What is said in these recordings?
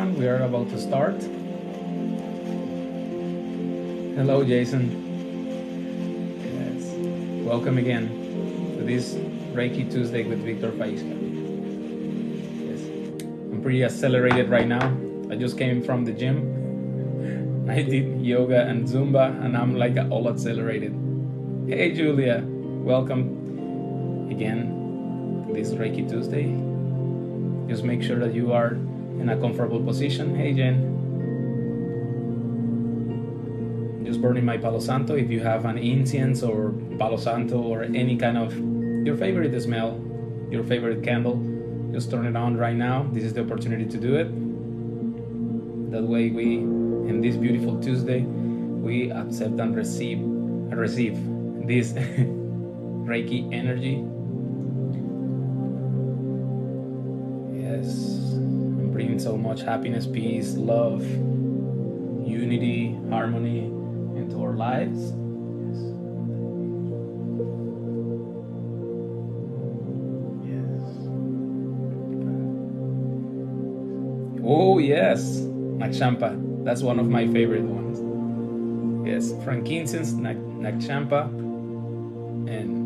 everyone. We are about to start. Hello, Jason. Yes. Welcome again to this Reiki Tuesday with Victor Faisca. Yes. I'm pretty accelerated right now. I just came from the gym. I did yoga and Zumba, and I'm like all accelerated. Hey, Julia. Welcome again to this Reiki Tuesday. Just make sure that you are in a comfortable position. Hey, Jen. Just burning my Palo Santo. If you have an incense or Palo Santo or any kind of your favorite smell, your favorite candle, just turn it on right now. This is the opportunity to do it. That way we, in this beautiful Tuesday, we accept and receive this Reiki energy. Yes, I'm bringing so much happiness, peace, love, unity, harmony into our lives. Yes. Oh yes, Nakchampa. That's one of my favorite ones. Yes, frankincense, Nakchampa, and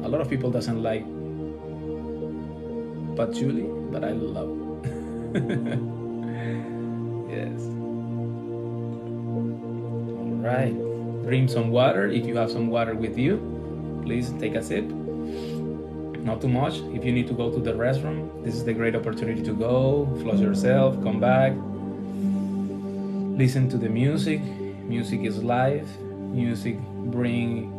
a lot of people doesn't like patchouli, but I love it. Yes. All right. Drink some water. If you have some water with you, please take a sip. Not too much. If you need to go to the restroom, this is the great opportunity to go, flush yourself, come back, listen to the music. Music is life. Music brings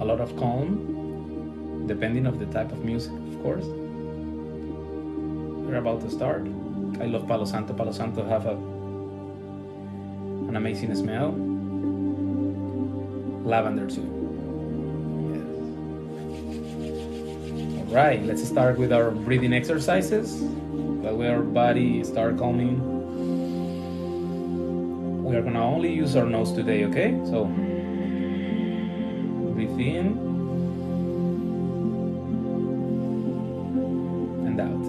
a lot of calm, depending of the type of music, of course. We're about to start. I love Palo Santo. Palo Santo have an amazing smell. Lavender too. Yes. All right, let's start with our breathing exercises. That way our body start calming. We are gonna only use our nose today, okay? So breathe in and out.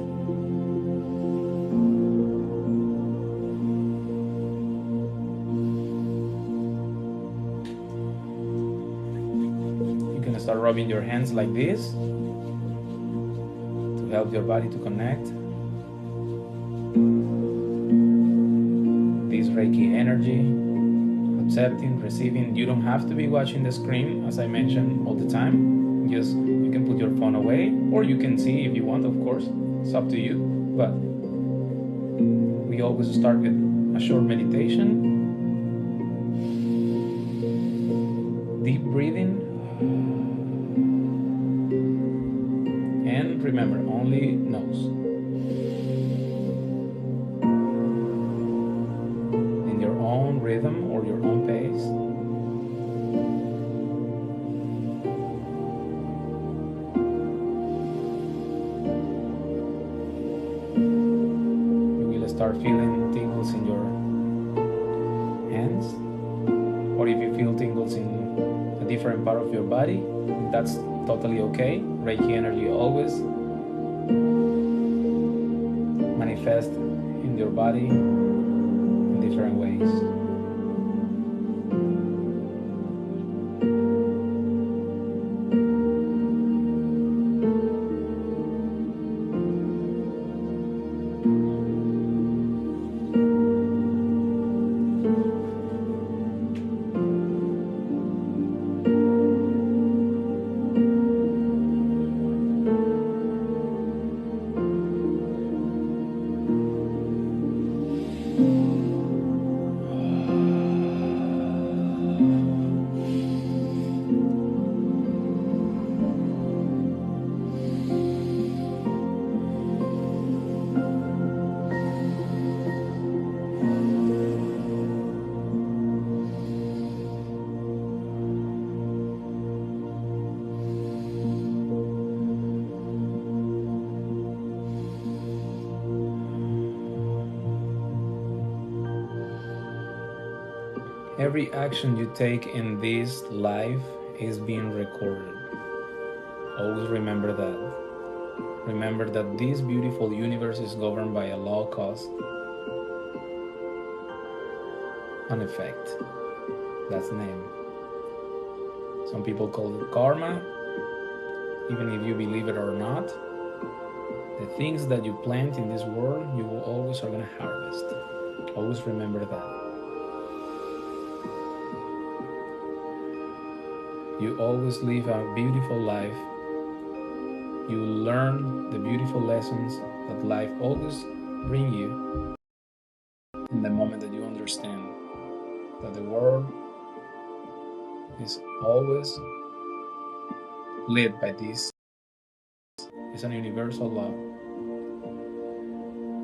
You can start rubbing your hands like this to help your body to connect. This Reiki energy, accepting, receiving. You don't have to be watching the screen, as I mentioned all the time. Just you can put your phone away, or you can see if you want, of course. It's up to you. But we always start with a short meditation. Deep breathing. And remember, only nose. In your own rhythm or your own pace. You will start feeling tingles in your hands. Or if you feel tingles in a different part of your body, that's totally okay. Reiki energy always manifest in your body in different ways. Every action you take in this life is being recorded. Always remember that. Remember that this beautiful universe is governed by a law cause and effect. That's the name. Some people call it karma. Even if you believe it or not, the things that you plant in this world, you will always are going to harvest. Always remember that. You always live a beautiful life. You learn the beautiful lessons that life always brings you in the moment that you understand that the world is always led by this. It's an universal law.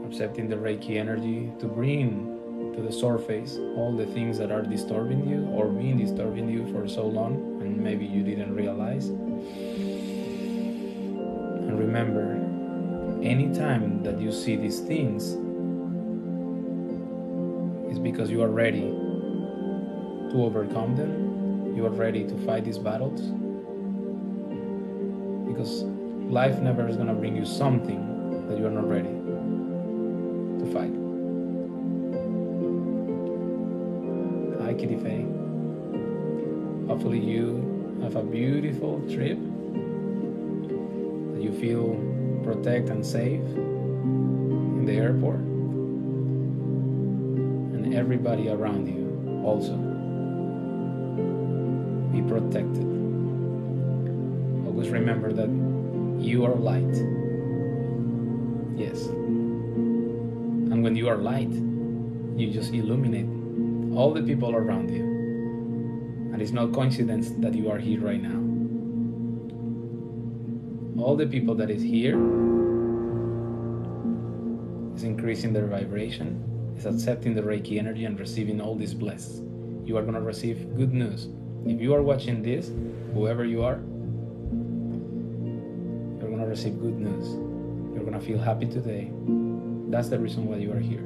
Accepting the Reiki energy to bring to the surface all the things that are disturbing you or been disturbing you for so long and maybe you didn't realize. And remember, anytime that you see these things, it's because you are ready to overcome them. You are ready to fight these battles. Because life never is going to bring you something that you are not ready to fight. Hi, Kitty Faye. Hopefully you have a beautiful trip, that you feel protected and safe in the airport, and everybody around you also. Be protected. Always remember that you are light. Yes. And when you are light, you just illuminate all the people around you. And it's no coincidence that you are here right now. All the people that is here is increasing their vibration, is accepting the Reiki energy and receiving all these blessings. You are going to receive good news. If you are watching this, whoever you are, you're going to receive good news. You're going to feel happy today. That's the reason why you are here.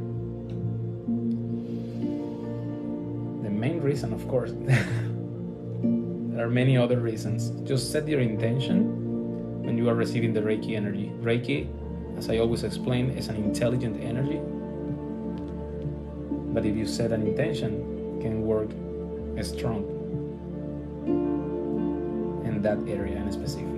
The main reason, of course, there are many other reasons. Just set your intention when you are receiving the Reiki energy. Reiki, as I always explain, is an intelligent energy. But if you set an intention, it can work strong in that area in specific.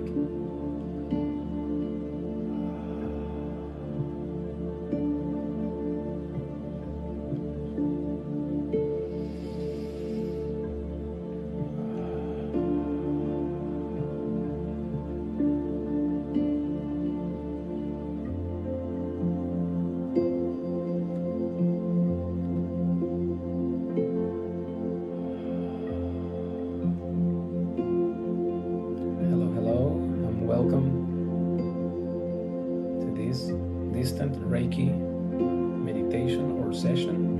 Reiki meditation or session.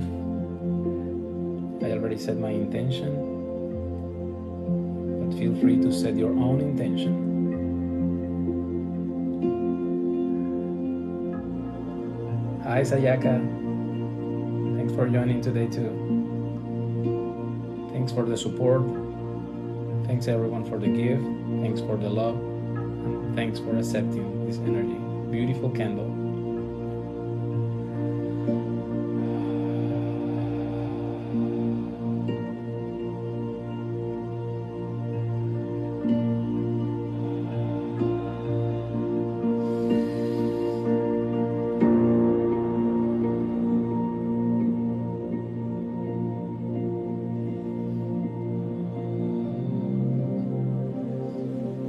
I already set my intention, but feel free to set your own intention. Hi Sayaka, thanks for joining today too. Thanks for the support. Thanks everyone for the gift. Thanks for the love. And thanks for accepting this energy. Beautiful candle.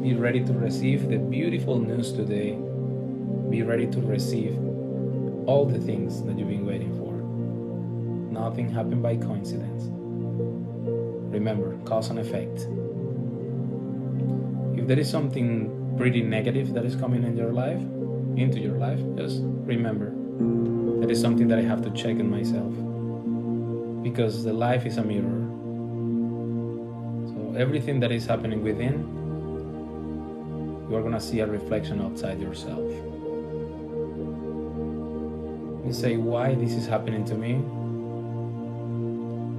Be ready to receive the beautiful news today. Be ready to receive all the things that you've been waiting for. Nothing happened by coincidence. Remember, cause and effect. If there is something pretty negative that is coming in your life, into your life, just remember that is something that I have to check in myself. Because the life is a mirror. So everything that is happening within, you are going to see a reflection outside yourself. You say, why this is happening to me?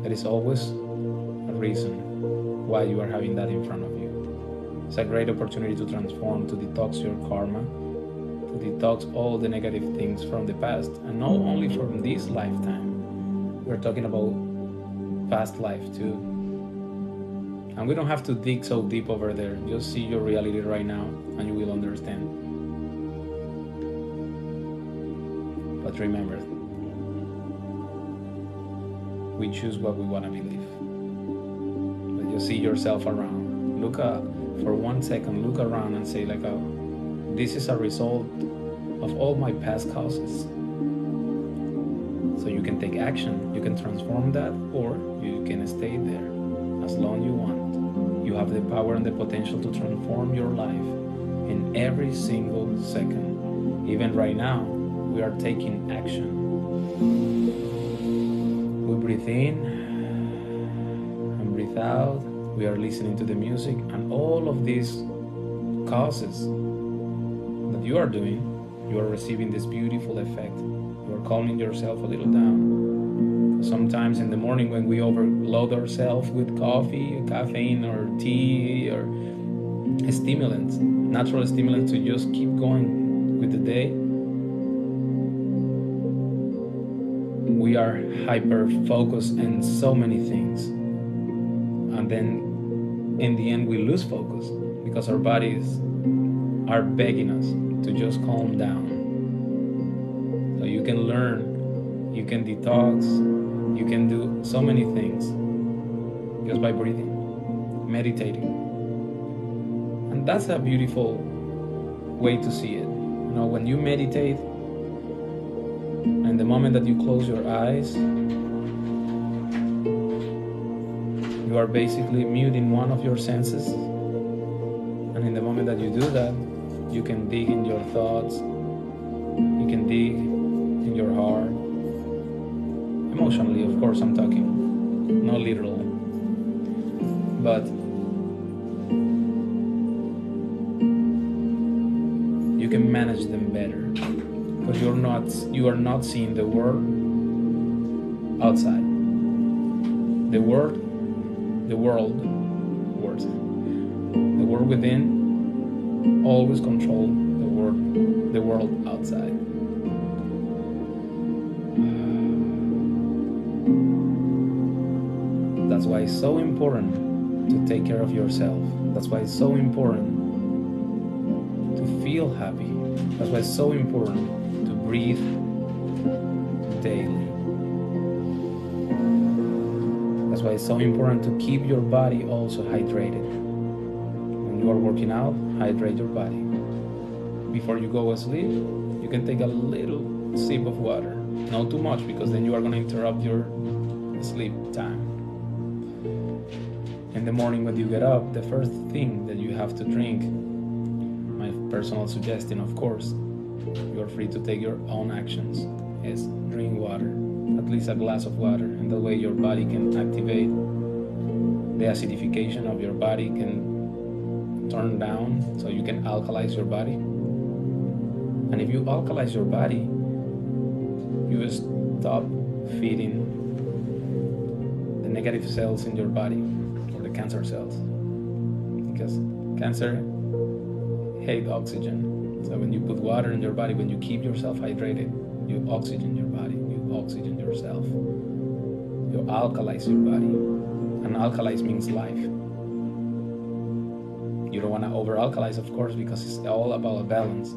There is always a reason why you are having that in front of you. It's a great opportunity to transform, to detox your karma, to detox all the negative things from the past, and not only from this lifetime. We're talking about past life too. And we don't have to dig so deep over there. Just see your reality right now and you will understand. But remember, we choose what we want to believe. But you see yourself around. Look up for 1 second, look around and say like, oh, this is a result of all my past causes. So you can take action. You can transform that, or you can stay there as long as you want. You have the power and the potential to transform your life in every single second. Even right now, we are taking action. We breathe in and breathe out. We are listening to the music, and all of these causes that you are doing, you are receiving this beautiful effect. You are calming yourself a little down. Sometimes in the morning when we overload ourselves with coffee, caffeine, or tea, or stimulants, natural stimulants to just keep going with the day, we are hyper focused in so many things, and then in the end we lose focus because our bodies are begging us to just calm down. So you can learn, you can detox, you can do so many things just by breathing, meditating. And that's a beautiful way to see it. You know, when you meditate, and the moment that you close your eyes, you are basically muting one of your senses. And in the moment that you do that, you can dig in your thoughts, you can dig in your heart. Emotionally, of course, I'm talking, not literal. But you can manage them better because you are not seeing the world outside. The world within always control the world outside. That's why it's so important to take care of yourself. That's why it's so important to feel happy. That's why it's so important to breathe daily. That's why it's so important to keep your body also hydrated. When you are working out, hydrate your body. Before you go asleep, you can take a little sip of water. Not too much, because then you are going to interrupt your sleep time. In the morning when you get up, the first thing that you have to drink, my personal suggestion, of course, you're free to take your own actions, is drink water, at least a glass of water, and that way your body can activate the acidification of your body, can turn down, so you can alkalize your body. And if you alkalize your body, you stop feeding the negative cells in your body, or the cancer cells, because cancer hate oxygen. So when you put water in your body, when you keep yourself hydrated, you oxygen your body, you oxygen yourself, you alkalize your body. And alkalize means life. You don't want to over alkalize, of course, because it's all about a balance.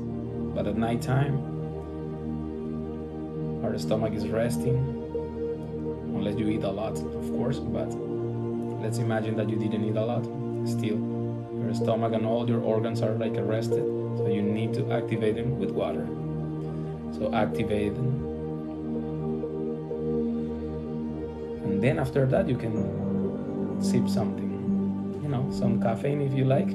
But at night time, our stomach is resting, unless you eat a lot, of course. But let's imagine that you didn't eat a lot. Still, your stomach and all your organs are like arrested, so you need to activate them with water. So activate them, and then after that you can sip something, you know, some caffeine if you like.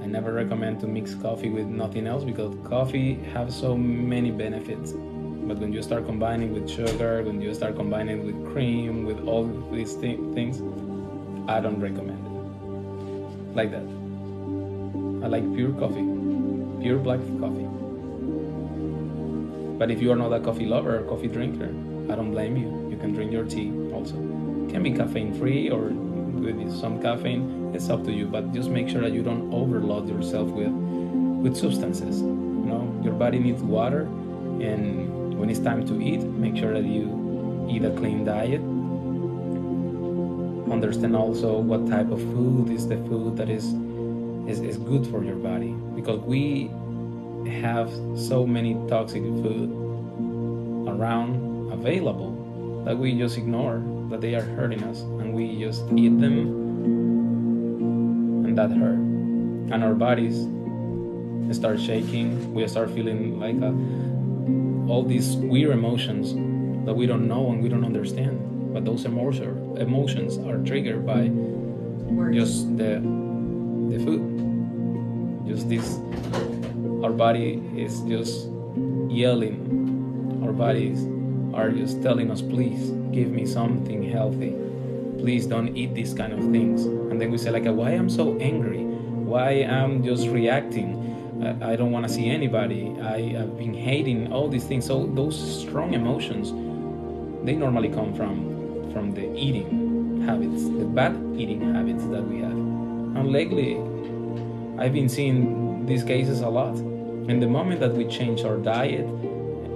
I never recommend to mix coffee with nothing else, because coffee has so many benefits. But when you start combining with sugar, when you start combining with cream, with all these things, I don't recommend it like that. I like pure coffee, pure black coffee. But if you are not a coffee lover or coffee drinker, I don't blame you. You can drink your tea also. It can be caffeine free or with some caffeine. It's up to you, but just make sure that you don't overload yourself with substances. And your body needs water, and when it's time to eat, make sure that you eat a clean diet. Understand also what type of food is the food that is good for your body, because we have so many toxic food around available that we just ignore, that they are hurting us, and we just eat them, and that hurt, and our bodies start shaking. We start feeling like all these weird emotions that we don't know and we don't understand, but those emotions are triggered by just the food. Just this, our body is just yelling. Our bodies are just telling us, please give me something healthy. Please don't eat these kind of things. And then we say like, why I'm so angry? Why I'm just reacting? I don't want to see anybody. I have been hating all these things. So those strong emotions, they normally come from the eating habits, the bad eating habits that we have. And lately, I've been seeing these cases a lot. And the moment that we change our diet,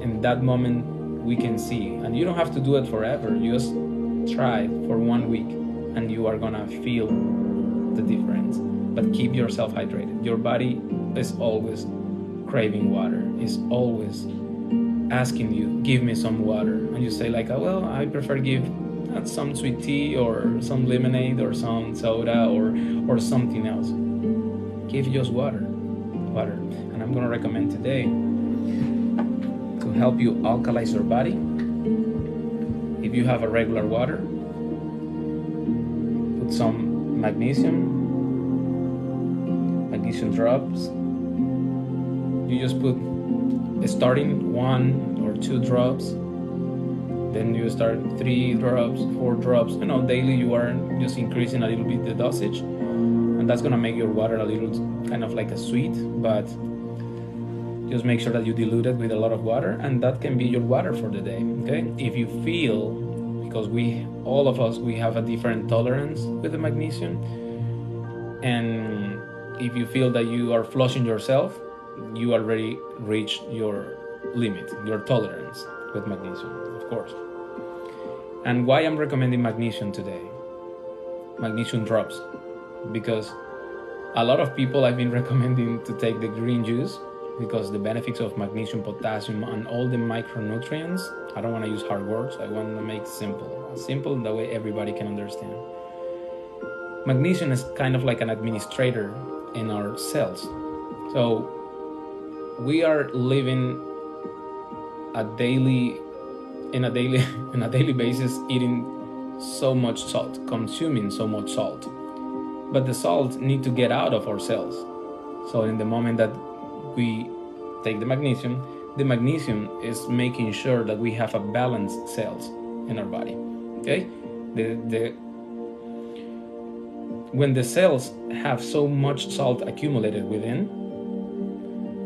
in that moment we can see. And you don't have to do it forever. You just try for 1 week and you are gonna feel the difference. But keep yourself hydrated. Your body is always craving water. It's always asking you, give me some water. And you say like, well, I prefer give some sweet tea or some lemonade or some soda or something else. Give just water. And I'm gonna recommend today, to help you alkalize your body, if you have a regular water, put some magnesium drops. You just put starting 1 or 2 drops, then you start 3 drops, 4 drops. Daily you are just increasing a little bit the dosage, and that's gonna make your water a little kind of like a sweet, but just make sure that you dilute it with a lot of water, and that can be your water for the day. Okay, if you feel, because all of us have a different tolerance with the magnesium, and if you feel that you are flushing yourself, you already reached your limit, your tolerance with magnesium, of course. And why I'm recommending magnesium today, magnesium drops, because a lot of people I've been recommending to take the green juice, because the benefits of magnesium, potassium, and all the micronutrients, I don't want to use hard words, I want to make simple, that way everybody can understand. Magnesium is kind of like an administrator in our cells. So we are living in a daily basis, eating so much salt, consuming so much salt. But the salt need to get out of our cells. So in the moment that we take the magnesium is making sure that we have a balanced cells in our body. Okay? When the cells have so much salt accumulated within,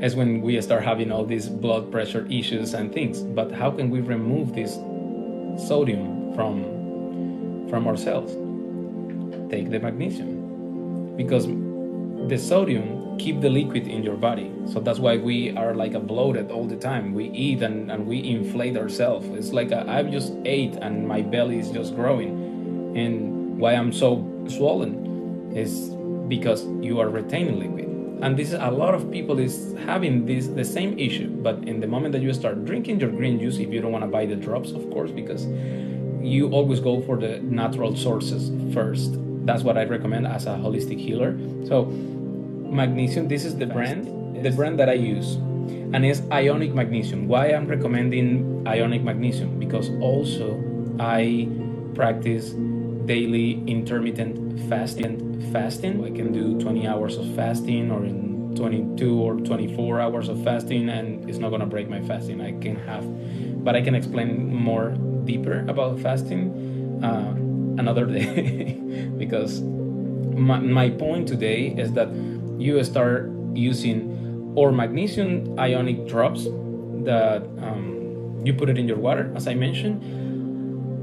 is when we start having all these blood pressure issues and things. But how can we remove this sodium from our cells? Take the magnesium, because the sodium keep the liquid in your body. So that's why we are like bloated all the time. We eat and we inflate ourselves. It's like I've just ate and my belly is just growing. And why I'm so swollen is because you are retaining liquid. And this is a lot of people is having the same issue. But in the moment that you start drinking your green juice, if you don't want to buy the drops, of course, because you always go for the natural sources first. That's what I recommend as a holistic healer. So magnesium, this is the brand that I use, and it's ionic magnesium. Why I'm recommending ionic magnesium? Because also I practice daily intermittent fasting. I can do 20 hours of fasting, or in 22 or 24 hours of fasting, and it's not going to break my fasting. But I can explain more deeper about fasting another day. Because my point today is that you start using or magnesium ionic drops that you put it in your water, as I mentioned,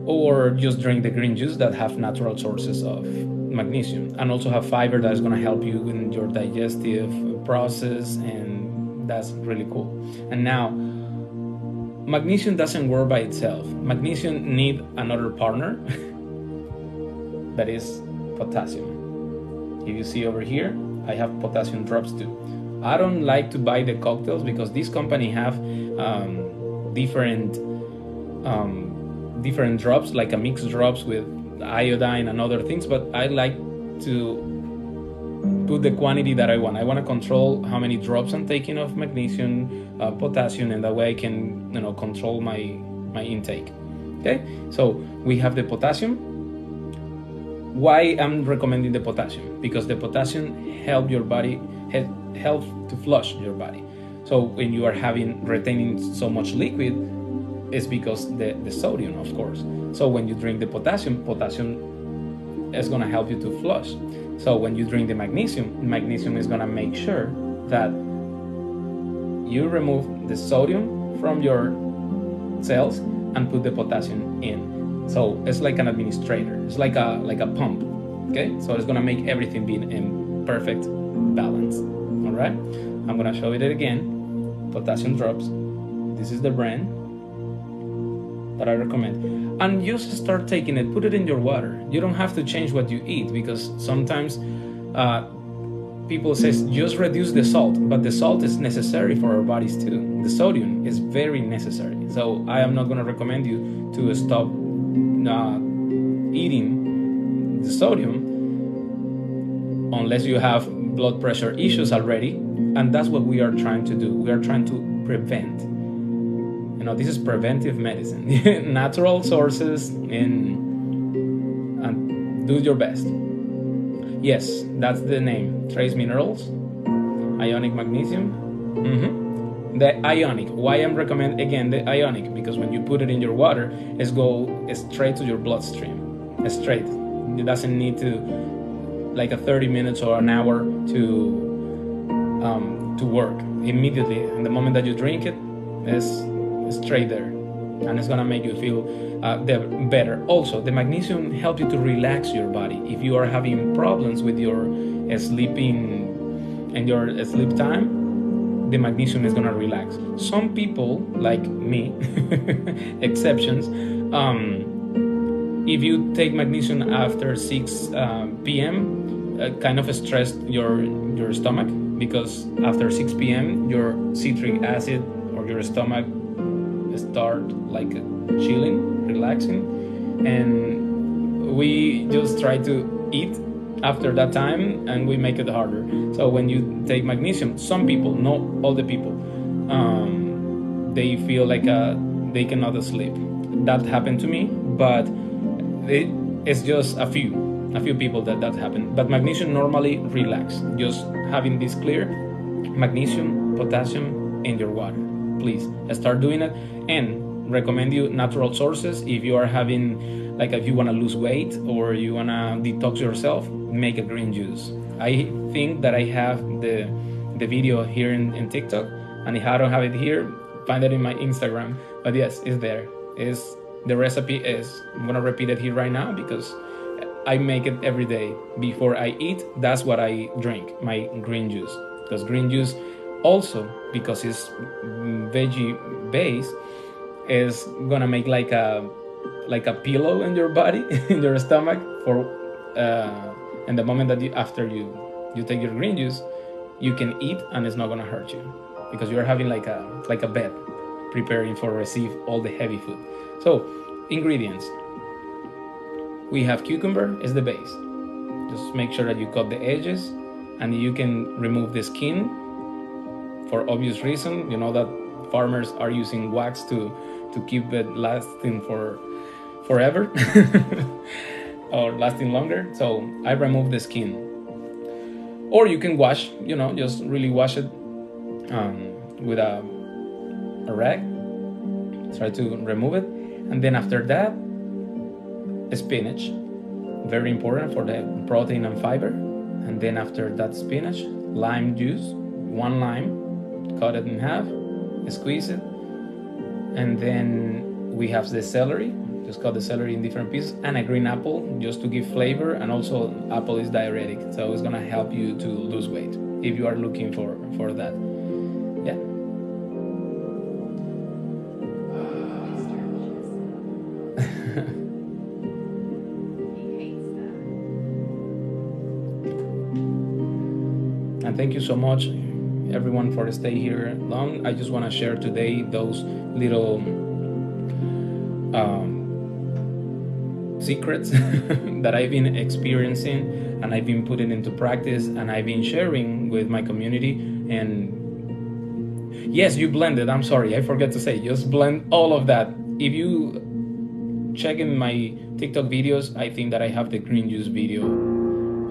or just drink the green juice that have natural sources of magnesium, and also have fiber that is going to help you in your digestive process and that's really cool. And now, magnesium doesn't work by itself. Magnesium need another partner that is potassium. If you see over here, I have potassium drops too. I don't like to buy the cocktails because this company have different drops, like a mixed drops with iodine and other things, but I like to put the quantity that I want. I want to control how many drops I'm taking of magnesium, potassium, and that way I can, control my intake. Okay, so we have the potassium. Why I'm recommending the potassium? Because the potassium help your body, help to flush your body. So when you are retaining so much liquid, it's because the sodium, of course. So when you drink the potassium is going to help you to flush. So when you drink the magnesium is going to make sure that you remove the sodium from your cells and put the potassium in. So it's like an administrator. It's like a pump. Okay, so it's going to make everything be in perfect balance. All right, I'm going to show it again. Potassium drops. This is the brand that I recommend, and just start taking it. Put it in your water. You don't have to change what you eat, because sometimes people says just reduce the salt, but the salt is necessary for our bodies too. The sodium is very necessary. So I am not going to recommend you to stop eating the sodium unless you have blood pressure issues already, and that's what we are trying to do. We are trying to prevent. This is preventive medicine. Natural sources, and do your best. Yes, that's the name. Trace minerals, ionic magnesium. The ionic. Why I'm recommend again the ionic? Because when you put it in your water, it's go straight to your bloodstream. Straight. It doesn't need to like a 30 minutes or an hour to work immediately. And the moment that you drink it, it's straight there, and it's gonna make you feel better. Also, the magnesium helps you to relax your body. If you are having problems with your sleeping and your sleep time, the magnesium is gonna relax. Some people, like me, exceptions, if you take magnesium after 6 p.m., kind of stress your stomach, because after 6 p.m. your citric acid or your stomach start like chilling, relaxing, and we just try to eat after that time, and we make it harder. So when you take magnesium, some people, not all the people, they feel like they cannot sleep. That happened to me, but it's just a few people that happened. But magnesium normally relax. Just having this clear, magnesium, potassium in your water. Please start doing it, and recommend you natural sources. If you are having, like, if you want to lose weight or you want to detox yourself, make a green juice. I think that I have the video here in TikTok, and if I don't have it here, find it in my Instagram. But yes, it's there. The recipe is, I'm gonna repeat it here right now because I make it every day before I eat. That's what I drink, my green juice. Because green juice also, because it's veggie based, is gonna make like a pillow in your body, in your stomach, for and the moment that after you take your green juice, you can eat and it's not gonna hurt you, because you're having like a bed preparing for receive all the heavy food. So ingredients, we have cucumber is the base. Just make sure that you cut the edges, and you can remove the skin for obvious reason. You know that farmers are using wax to keep it lasting for forever or lasting longer. So I remove the skin, or you can wash, just really wash it with a rag. Try to remove it, and then after that, spinach, very important for the protein and fiber. And then after that spinach, lime juice, 1 lime, cut it in half, squeeze it, and then we have the celery. Just cut the celery in different pieces, and a green apple just to give flavor. And also, apple is diuretic, so it's gonna help you to lose weight if you are looking for that. Yeah, And thank you so much, everyone, for staying here long. I just want to share today those little secrets that I've been experiencing and I've been putting into practice and I've been sharing with my community. And yes, you blended. I'm sorry, I forgot to say, just blend all of that. If you check in my TikTok videos, I think that I have the green juice video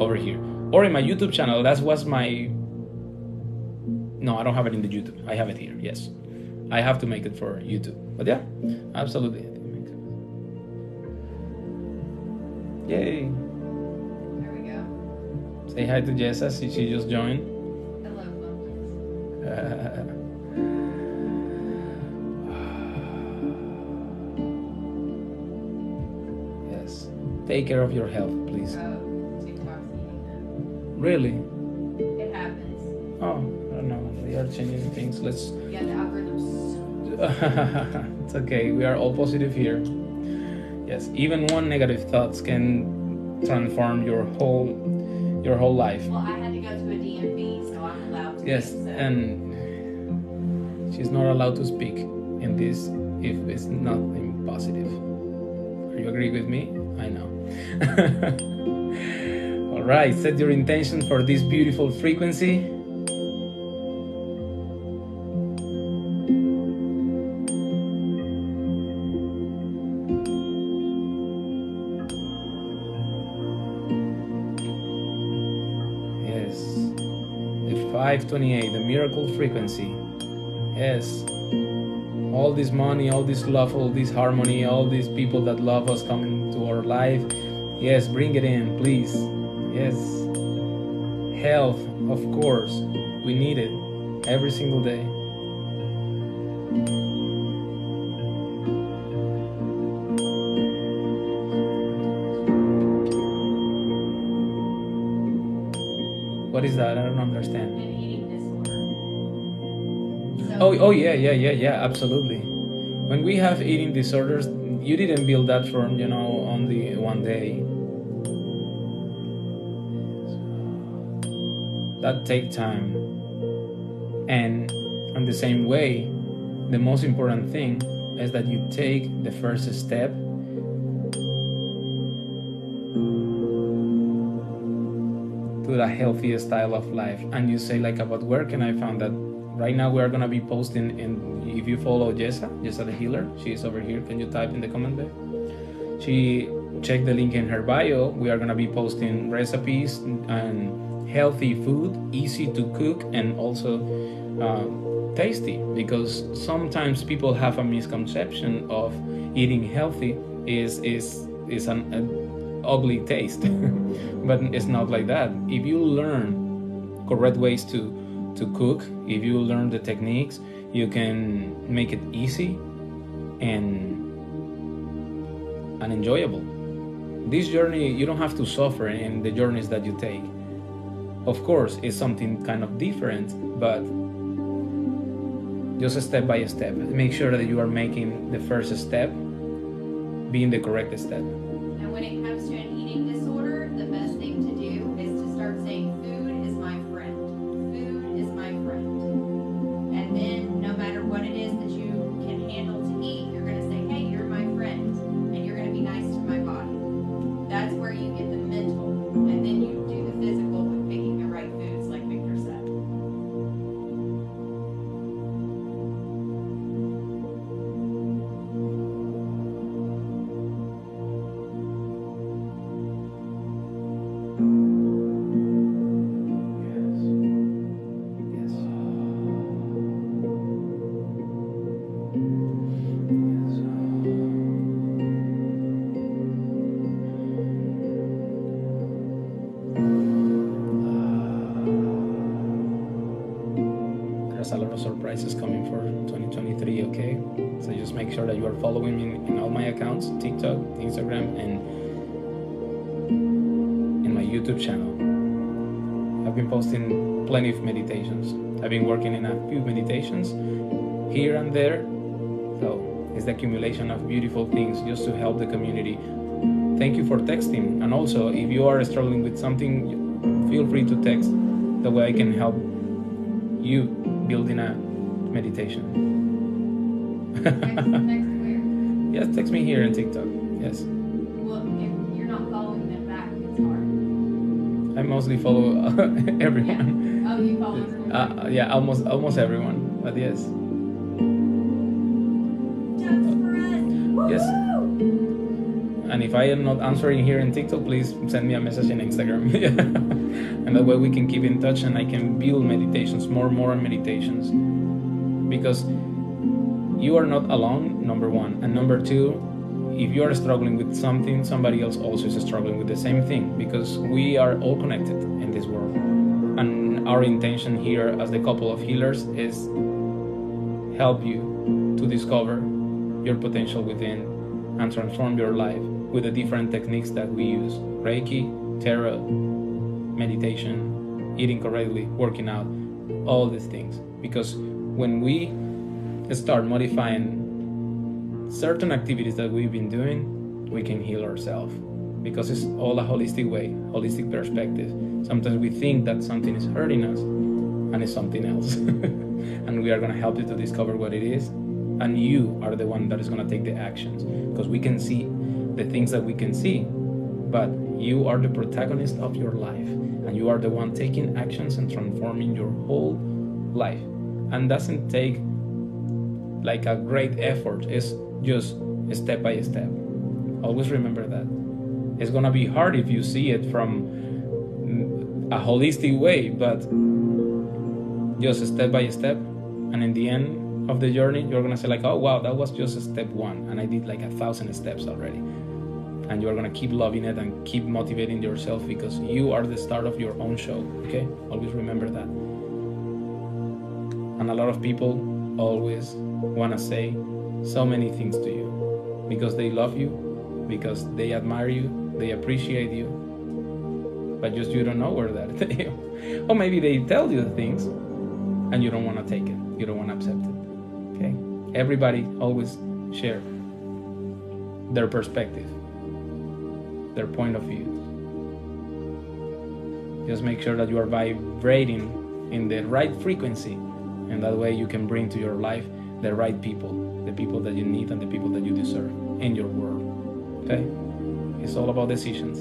over here. Or in my YouTube channel, that was my... No, I don't have it in the YouTube. I have it here, yes. I have to make it for YouTube. But yeah, absolutely. Yay. There we go. Say hi to Jessa, she just joined. Hello, Yes. Take care of your health, please. TikTok's eating them. Really? It happens. Oh, I don't know. They are changing things. Let's... Yeah, the algorithm's It's okay. We are all positive here. Yes. Even one negative thoughts can transform your whole life. Well, I had to go to a DMV, so I'm allowed to. Yes, and she's not allowed to speak in this if it's nothing positive. Are you agree with me? I know. All right. Set your intention for this beautiful frequency. Yes. The 528, the miracle frequency. Yes. All this money, all this love, all this harmony, all these people that love us coming to our life. Yes, bring it in, please. Yes. Health, of course. We need it every single day. What is that? I don't understand. An eating disorder. Oh yeah, absolutely. When we have eating disorders, you didn't build that from, only one day. That take time. And in the same way, the most important thing is that you take the first step to the healthiest style of life. And you say, like, about where can I find that? Right now we are going to be posting, and if you follow Jessa the healer, she is over here. Can you type in the comment there? She check the link in her bio. We are going to be posting recipes and healthy food, easy to cook, and also tasty, because sometimes people have a misconception of eating healthy is an ugly taste. But it's not like that. If you learn correct ways to cook, if you learn the techniques, you can make it easy and enjoyable. This journey, you don't have to suffer in the journeys that you take. Of course, it's something kind of different, but just step by step. Make sure that you are making the first step being the correct step. And when it comes to an eating disorder, the best thing to do is to start saying, food is my friend. Food is my friend. And then no matter what it is that you can handle to eat, you're going to say, hey, you're my friend. And you're going to be nice to my body. That's where you get the mental. And then you do the physical with picking the right foods, like Victor said. There's a lot of surprises coming for 2023, okay? So just make sure that you are following me in all my accounts, TikTok, Instagram, and in my YouTube channel. I've been posting plenty of meditations. I've been working in a few meditations here and there. So it's the accumulation of beautiful things just to help the community. Thank you for texting. And also, if you are struggling with something, feel free to text the way I can help you building a meditation. Text where? Yes, text me here on TikTok. Yes. Well, if you're not following them back, it's hard. I mostly follow everyone. Yeah. Oh, you follow everyone? Yeah, almost everyone. But yes. Just for us. Woo-hoo! Yes. And if I am not answering here in TikTok, please send me a message in Instagram. And that way we can keep in touch and I can build meditations, more meditations. Because you are not alone, number one. And number two, if you are struggling with something, somebody else also is struggling with the same thing. Because we are all connected in this world. And our intention here as the couple of healers is help you to discover your potential within and transform your life with the different techniques that we use. Reiki, tarot, meditation, eating correctly, working out, all these things. Because when we start modifying certain activities that we've been doing, we can heal ourselves. Because it's all a holistic way, holistic perspective. Sometimes we think that something is hurting us and it's something else. And we are going to help you to discover what it is. And you are the one that is going to take the actions. Because we can see the things that we can see, but you are the protagonist of your life. And you are the one taking actions and transforming your whole life. And doesn't take like a great effort. It's just step by step. Always remember that. It's going to be hard if you see it from a holistic way, but just step by step. And in the end of the journey, you're going to say like, oh, wow, that was just step one. And I did like 1,000 steps already. And you're going to keep loving it and keep motivating yourself because you are the start of your own show. Okay? Always remember that. And a lot of people always want to say so many things to you because they love you, because they admire you, they appreciate you, but just you don't know where that or maybe they tell you the things and you don't want to take it, you don't want to accept it. Okay? Everybody always share their perspective, their point of view. Just make sure that you are vibrating in the right frequency, and that way you can bring to your life the right people, the people that you need and the people that you deserve in your world. Okay? It's all about decisions.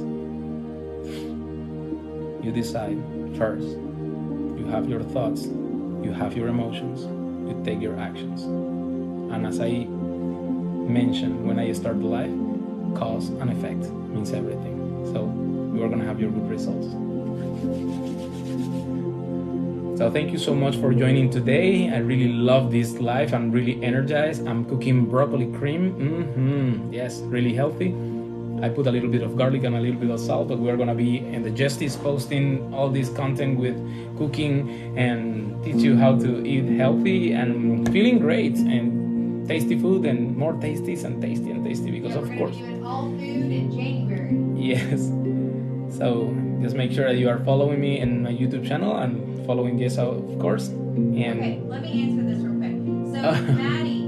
You decide first. You have your thoughts, you have your emotions, you take your actions. And as I mentioned when I started life, cause and effect means everything. So you are going to have your good results. So thank you so much for joining today. I really love this life. I'm really energized. I'm cooking broccoli cream. Yes, really healthy. I put a little bit of garlic and a little bit of salt, but we're going to be in the Justice posting all this content with cooking and teach you how to eat healthy and feeling great and tasty food and more tasties and tasty and tasty because of course. We're doing all food in January. Yes. So just make sure that you are following me in my YouTube channel and following Jess out, of course. And okay, let me answer this real quick. So Maddie,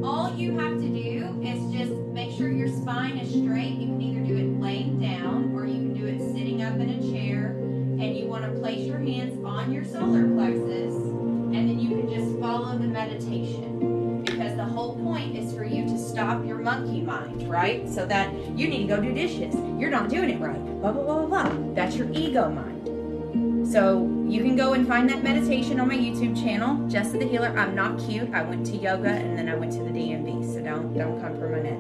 all you have to do is just make sure your spine is straight. You can either do it laying down or you can do it sitting up in a chair, and you want to place your hands on your solar plexus, and then you can just follow the meditation, because the whole point is for you to stop your monkey mind, right? So that you need to go do dishes, you're not doing it right, blah blah blah blah blah. That's your ego mind. So you can go and find that meditation on my YouTube channel, Jessa the Healer. I'm not cute. I went to yoga and then I went to the DMV, so don't come for my neck.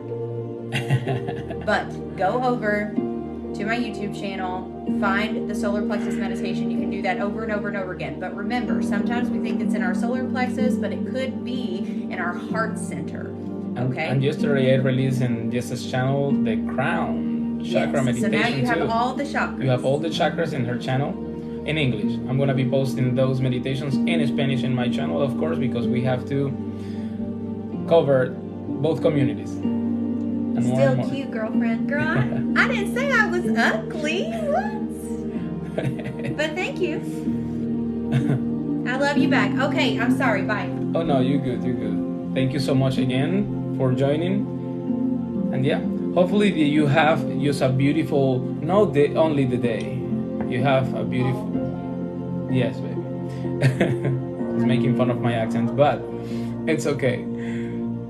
But go over to my YouTube channel, find the solar plexus meditation. You can do that over and over and over again. But remember, sometimes we think it's in our solar plexus, but it could be in our heart center. Okay. And yesterday I released in Jessa's channel the crown chakra meditation. So now you have too. all the chakras. You have all the chakras in her channel. In English. I'm going to be posting those meditations in Spanish in my channel, of course, because we have to cover both communities. And Still more. Cute, girlfriend. Girl, I didn't say I was ugly. What? But thank you. I love you back. Okay, I'm sorry. Bye. Oh, no, you're good. You're good. Thank you so much again for joining. And yeah, hopefully you have just a beautiful, not only the day, You have a beautiful... Yes, baby. He's making fun of my accent, but it's okay.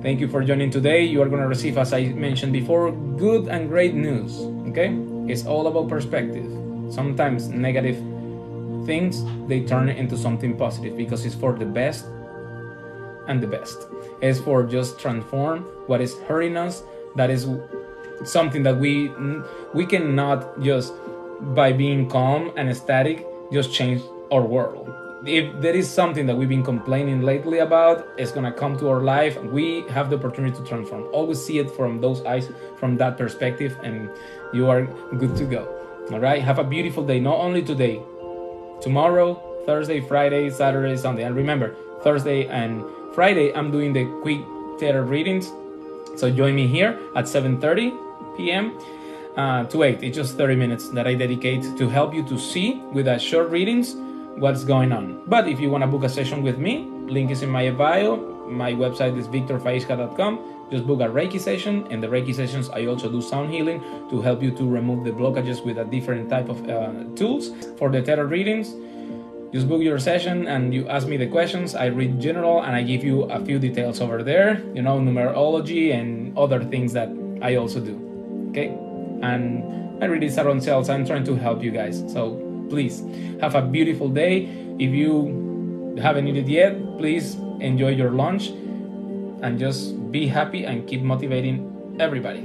Thank you for joining today. You are going to receive, as I mentioned before, good and great news. Okay? It's all about perspective. Sometimes negative things, they turn into something positive because it's for the best and the best. It's for just transform what is hurting us. That is something that we cannot just by being calm and static just change our world. If there is something that we've been complaining lately about, it's gonna come to our life. We have the opportunity to transform. Always see it from those eyes, from that perspective, and you are good to go. All right, have a beautiful day. Not only today, tomorrow, Thursday, Friday, Saturday, Sunday. And remember, Thursday and Friday, I'm doing the quick theater readings. So join me here at 7:30 p.m. To 8. It's just 30 minutes that I dedicate to help you to see with a short readings what's going on. But if you want to book a session with me, link is in my bio. My website is victorfaisca.com. Just book a Reiki session. In the Reiki sessions, I also do sound healing to help you to remove the blockages with a different type of tools. For the tarot readings, just book your session and you ask me the questions. I read general and I give you a few details over there, you know, numerology and other things that I also do. Okay? And I really start on sales. I'm trying to help you guys. So please have a beautiful day. If you haven't eaten yet, please enjoy your lunch and just be happy and keep motivating everybody.